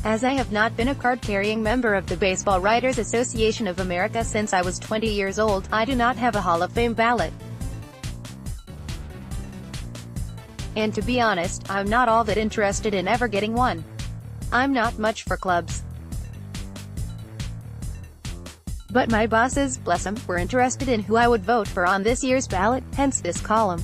As I have not been a card-carrying member of the Baseball Writers Association of America since I was 20 years old, I do not have a Hall of Fame ballot. And to be honest, I'm not all that interested in ever getting one. I'm not much for clubs. But my bosses, bless them, were interested in who I would vote for on this year's ballot, hence this column.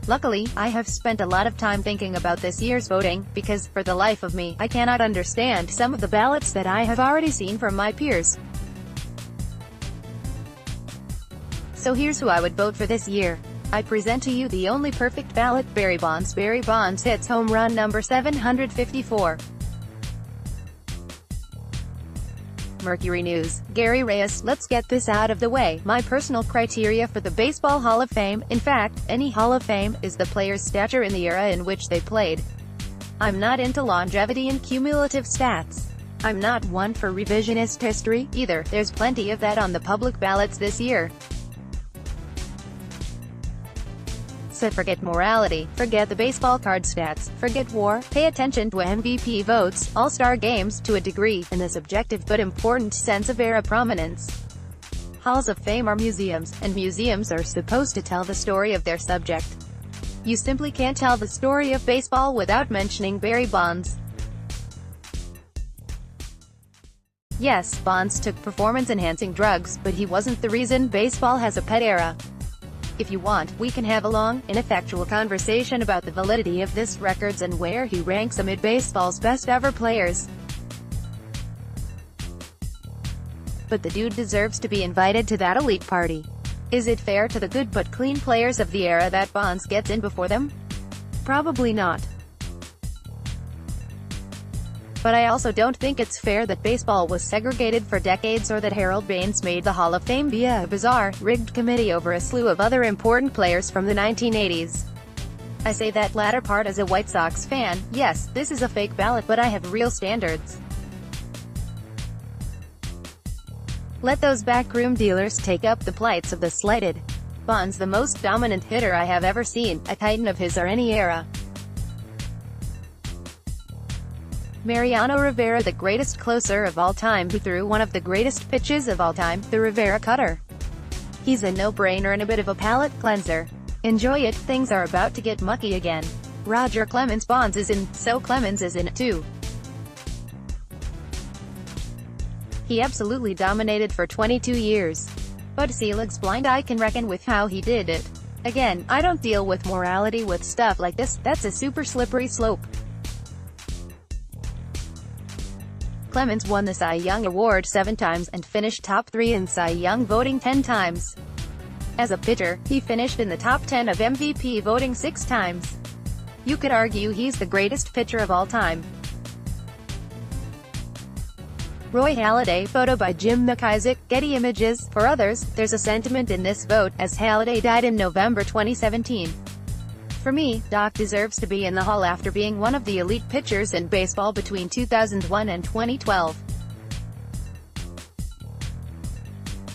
Luckily, I have spent a lot of time thinking about this year's voting, because, for the life of me, I cannot understand some of the ballots that I have already seen from my peers. So here's who I would vote for this year. I present to you the only perfect ballot, Barry Bonds. Barry Bonds hits home run number 754. Mercury News. Gary Reyes. Let's get this out of the way. My personal criteria for the Baseball Hall of Fame, in fact, any Hall of Fame, is the player's stature in the era in which they played. I'm not into longevity and cumulative stats. I'm not one for revisionist history, either. There's plenty of that on the public ballots this year. So forget morality, forget the baseball card stats, forget war, pay attention to MVP votes, all-star games, to a degree, and the subjective but important sense of era prominence. Halls of Fame are museums, and museums are supposed to tell the story of their subject. You simply can't tell the story of baseball without mentioning Barry Bonds. Yes, Bonds took performance-enhancing drugs, but he wasn't the reason baseball has a pet era. If you want, we can have a long, ineffectual conversation about the validity of this records and where he ranks amid baseball's best-ever players. But the dude deserves to be invited to that elite party. Is it fair to the good but clean players of the era that Bonds gets in before them? Probably not. But I also don't think it's fair that baseball was segregated for decades or that Harold Baines made the Hall of Fame via a bizarre, rigged committee over a slew of other important players from the 1980s. I say that latter part as a White Sox fan. Yes, this is a fake ballot, but I have real standards. Let those backroom dealers take up the plights of the slighted. Bonds, the most dominant hitter I have ever seen, a titan of his or any era. Mariano Rivera, the greatest closer of all time who threw one of the greatest pitches of all time, the Rivera cutter. He's a no-brainer and a bit of a palate cleanser. Enjoy it, things are about to get mucky again. Roger Clemens. Bonds is in, so Clemens is in, too. He absolutely dominated for 22 years. But Selig's blind eye can reckon with how he did it. Again, I don't deal with morality with stuff like this, that's a super slippery slope. Clemens won the Cy Young Award 7 times, and finished top 3 in Cy Young voting 10 times. As a pitcher, he finished in the top 10 of MVP voting 6 times. You could argue he's the greatest pitcher of all time. Roy Halladay. Photo by Jim McIsaac, Getty Images. For others, there's a sentiment in this vote, as Halladay died in November 2017. For me, Doc deserves to be in the Hall after being one of the elite pitchers in baseball between 2001 and 2012.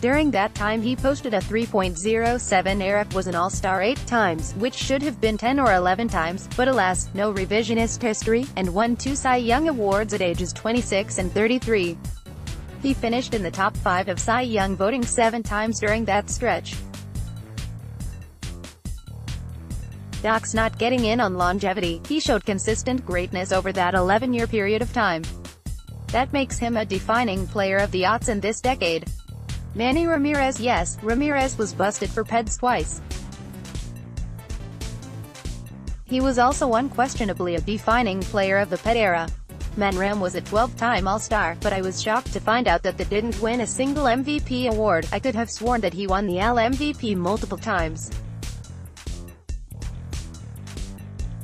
During that time he posted a 3.07 ERA, was an All-Star 8 times, which should have been 10 or 11 times, but alas, no revisionist history, and won 2 Cy Young Awards at ages 26 and 33. He finished in the top 5 of Cy Young voting 7 times during that stretch. Doc's not getting in on longevity. He showed consistent greatness over that 11-year period of time. That makes him a defining player of the aughts in this decade. Manny Ramirez. Yes, Ramirez was busted for PEDs twice. He was also unquestionably a defining player of the PED era. Manram was a 12-time All-Star, but I was shocked to find out that they didn't win a single MVP award. I could have sworn that he won the AL MVP multiple times.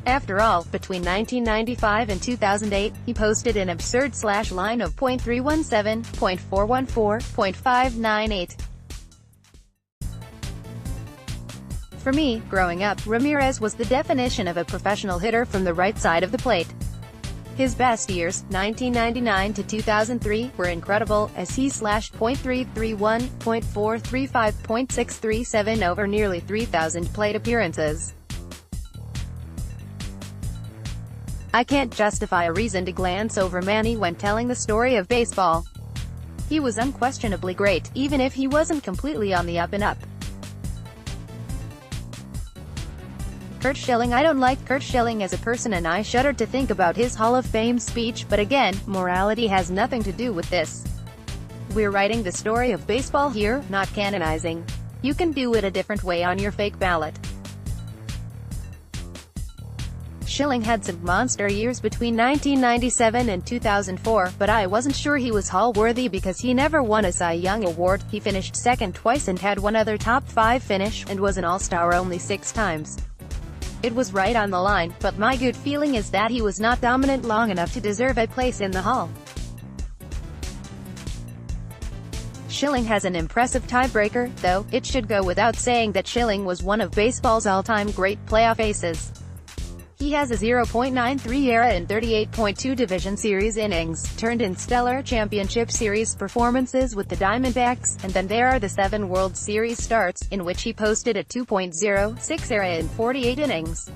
After all, between 1995 and 2008, he posted an absurd slash line of .317, .414, .598. For me, growing up, Ramirez was the definition of a professional hitter from the right side of the plate. His best years, 1999 to 2003, were incredible, as he slashed .331, .435, .637 over nearly 3,000 plate appearances. I can't justify a reason to glance over Manny when telling the story of baseball. He was unquestionably great, even if he wasn't completely on the up and up. Curt Schilling. I don't like Curt Schilling as a person and I shudder to think about his Hall of Fame speech, but again, morality has nothing to do with this. We're writing the story of baseball here, not canonizing. You can do it a different way on your fake ballot. Schilling had some monster years between 1997 and 2004, but I wasn't sure he was Hall-worthy because he never won a Cy Young award. He finished second twice and had one other top 5 finish, and was an All-Star only 6 times. It was right on the line, but my good feeling is that he was not dominant long enough to deserve a place in the Hall. Schilling has an impressive tiebreaker, though. It should go without saying that Schilling was one of baseball's all-time great playoff aces. He has a 0.93 ERA in 38.2 Division Series innings, turned in stellar championship series performances with the Diamondbacks, and then there are the 7 World Series starts, in which he posted a 2.06 ERA in 48 innings.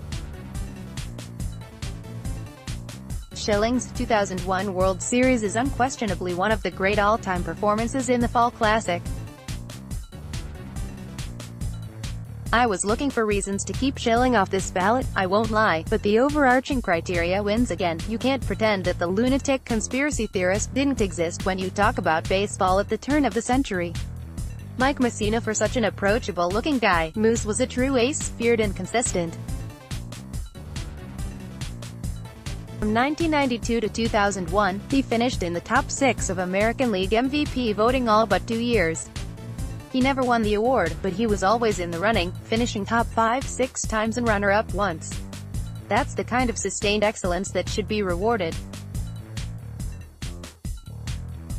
Schilling's 2001 World Series is unquestionably one of the great all-time performances in the Fall Classic. I was looking for reasons to keep Schilling off this ballot, I won't lie, but the overarching criteria wins again. You can't pretend that the lunatic conspiracy theorist didn't exist when you talk about baseball at the turn of the century. Mike Mussina. For such an approachable-looking guy, Moose was a true ace, feared and consistent. From 1992 to 2001, he finished in the top 6 of American League MVP voting all but 2 years. He never won the award, but he was always in the running, finishing top 5 6 times and runner-up once. That's the kind of sustained excellence that should be rewarded.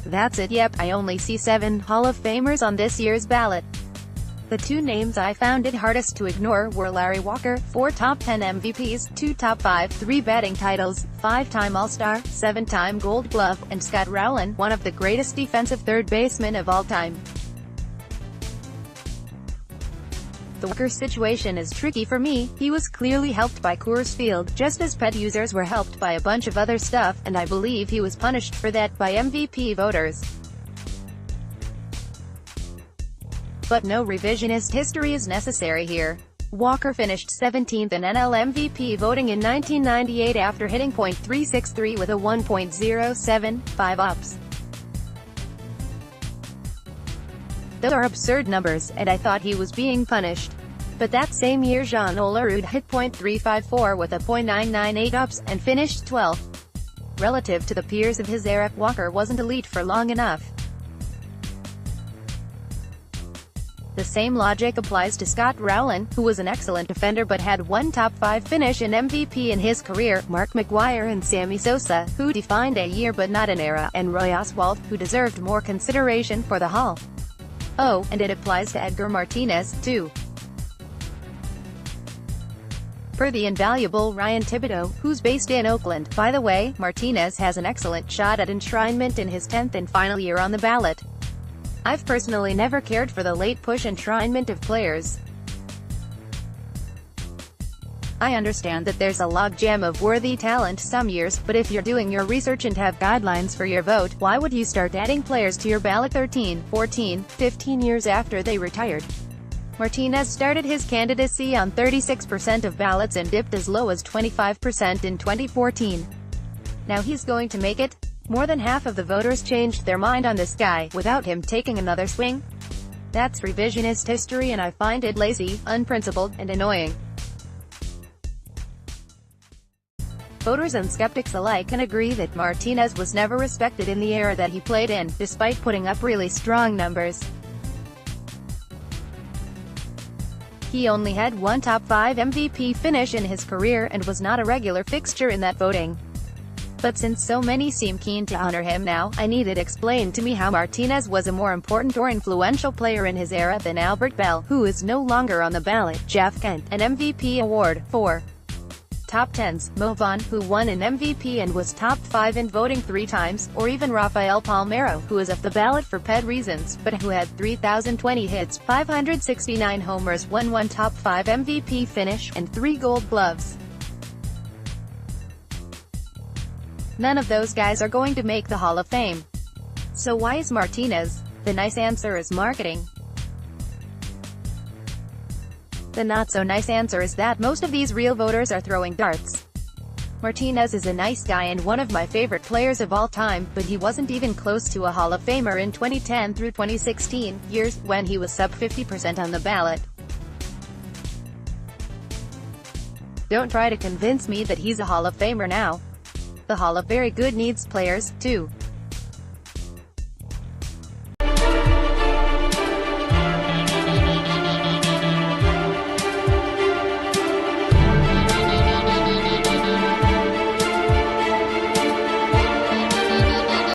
That's it. Yep, I only see 7 Hall of Famers on this year's ballot. The 2 names I found it hardest to ignore were Larry Walker, 4 top 10 MVPs, 2 top 5, 3 batting titles, 5-time All-Star, 7-time Gold Glove, and Scott Rowland, one of the greatest defensive third basemen of all time. The Walker situation is tricky for me. He was clearly helped by Coors Field, just as pet users were helped by a bunch of other stuff, and I believe he was punished for that by MVP voters. But no revisionist history is necessary here. Walker finished 17th in NL MVP voting in 1998 after hitting .363 with a 1.075 OPS. Those are absurd numbers, and I thought he was being punished. But that same year Jean Olerud hit .354 with a .998 OPS, and finished 12th. Relative to the peers of his era, Walker wasn't elite for long enough. The same logic applies to Scott Rowland, who was an excellent defender but had one top 5 finish in MVP in his career, Mark McGwire and Sammy Sosa, who defined a year but not an era, and Roy Oswalt, who deserved more consideration for the Hall. Oh, and it applies to Edgar Martinez, too. For the invaluable Ryan Thibodeau, who's based in Oakland. By the way, Martinez has an excellent shot at enshrinement in his 10th and final year on the ballot. I've personally never cared for the late push enshrinement of players. I understand that there's a logjam of worthy talent some years, but if you're doing your research and have guidelines for your vote, why would you start adding players to your ballot 13, 14, 15 years after they retired? Martinez started his candidacy on 36% of ballots and dipped as low as 25% in 2014. Now he's going to make it? More than half of the voters changed their mind on this guy, without him taking another swing? That's revisionist history and I find it lazy, unprincipled, and annoying. Voters and skeptics alike can agree that Martinez was never respected in the era that he played in, despite putting up really strong numbers. He only had one top 5 MVP finish in his career and was not a regular fixture in that voting. But since so many seem keen to honor him now, I need it explained to me how Martinez was a more important or influential player in his era than Albert Bell, who is no longer on the ballot, Jeff Kent, an MVP award, 4 top 10s, Mo Vaughn, who won an MVP and was top 5 in voting 3 times, or even Rafael Palmeiro, who is off the ballot for pet reasons, but who had 3,020 hits, 569 homers, won 1 top 5 MVP finish, and 3 Gold Gloves. None of those guys are going to make the Hall of Fame. So why is Martinez? The nice answer is marketing. The not-so-nice answer is that most of these real voters are throwing darts. Martinez is a nice guy and one of my favorite players of all time, but he wasn't even close to a Hall of Famer in 2010 through 2016 years, when he was sub 50% on the ballot. Don't try to convince me that he's a Hall of Famer now. The Hall of Very Good needs players, too.